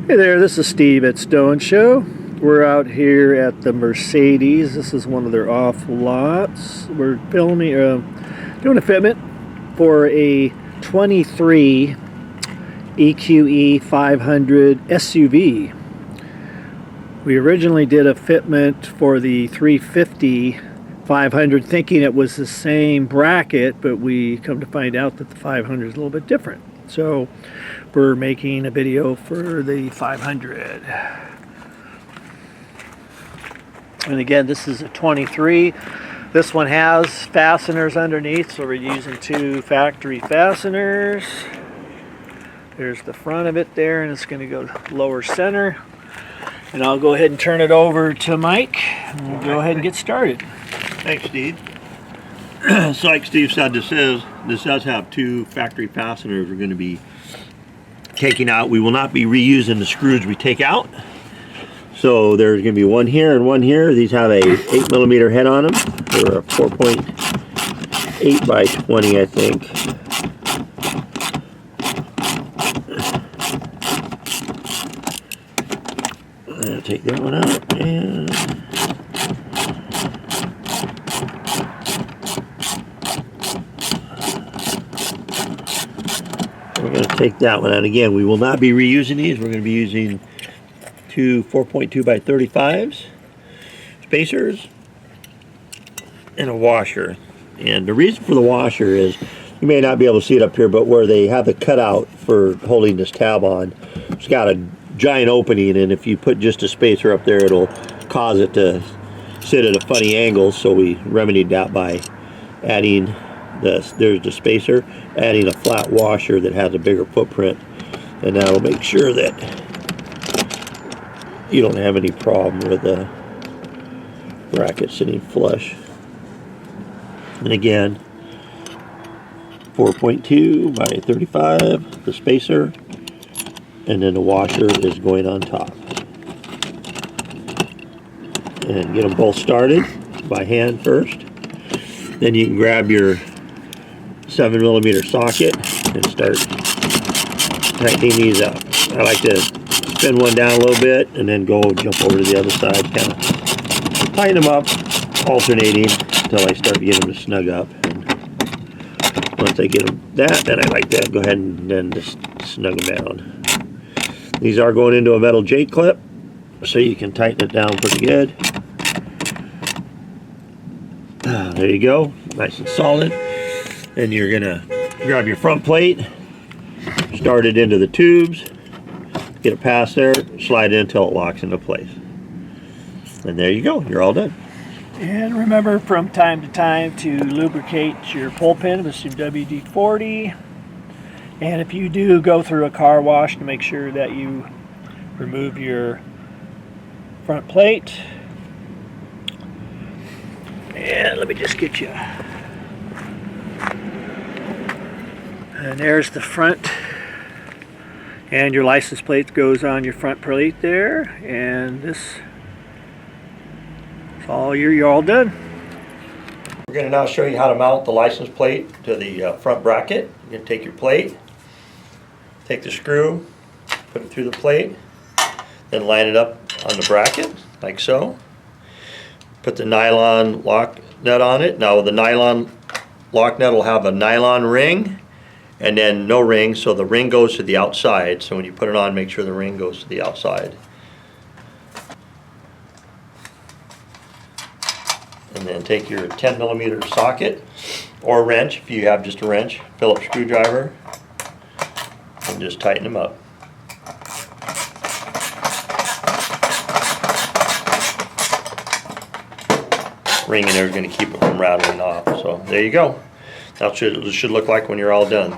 Hey there, this is Steve at STO N SHO. We're out here at the Mercedes. This is one of their off lots. We're filming, doing a fitment for a 23 EQE 500 SUV. We originally did a fitment for the 350 500 thinking it was the same bracket, but we come to find out that the 500 is a little bit different. So we're making a video for the 500. And again, this is a 23. This one has fasteners underneath, so we're using two factory fasteners. There's the front of it there, and it's going to go lower center. And I'll go ahead and turn it over to Mike, and we'll go ahead and get started. Thanks, Steve. So like Steve said, this does have two factory fasteners we're going to be taking out. We will not be reusing the screws we take out. So there's going to be one here and one here. These have a 8mm head on them. They're a 4.8 by 20, I think. I'll take that one out and we're going to take that one out. Again, we will not be reusing these. We're going to be using two 4.2 by 35s, spacers, and a washer. And the reason for the washer is, you may not be able to see it up here, but where they have the cutout for holding this tab on, it's got a giant opening, and if you put just a spacer up there, it'll cause it to sit at a funny angle. So we remedied that by adding there's the spacer, adding a flat washer that has a bigger footprint, and that'll make sure that you don't have any problem with the bracket sitting flush. And again, 4.2 by 35, the spacer, and then the washer is going on top. And get them both started by hand first. Then you can grab your 7mm socket and start tightening these up. I like to spin one down a little bit and then go jump over to the other side, kind of tighten them up, alternating until I start to get them to snug up. And once I get them that, then I like to go ahead and then just snug them down. These are going into a metal J clip, so you can tighten it down pretty good. There you go, nice and solid. And you're gonna grab your front plate, start it into the tubes, get it past there, slide it until it locks into place. And there you go, you're all done. And remember from time to time to lubricate your pull pin with some WD-40. And if you do go through a car wash, to make sure that you remove your front plate. And let me just get you. And there's the front. And your license plate goes on your front plate there. And this is all, you're all done. We're going to now show you how to mount the license plate to the front bracket. You're going to take your plate, take the screw, put it through the plate, then line it up on the bracket, like so. Put the nylon lock nut on it. Now the nylon lock nut will have a nylon ring and then no ring, so the ring goes to the outside. So when you put it on, make sure the ring goes to the outside. And then take your 10mm socket or wrench, if you have just a wrench, Phillips screwdriver, and just tighten them up. Ring in there is going to keep it from rattling off. So there you go. That's what it should look like when you're all done.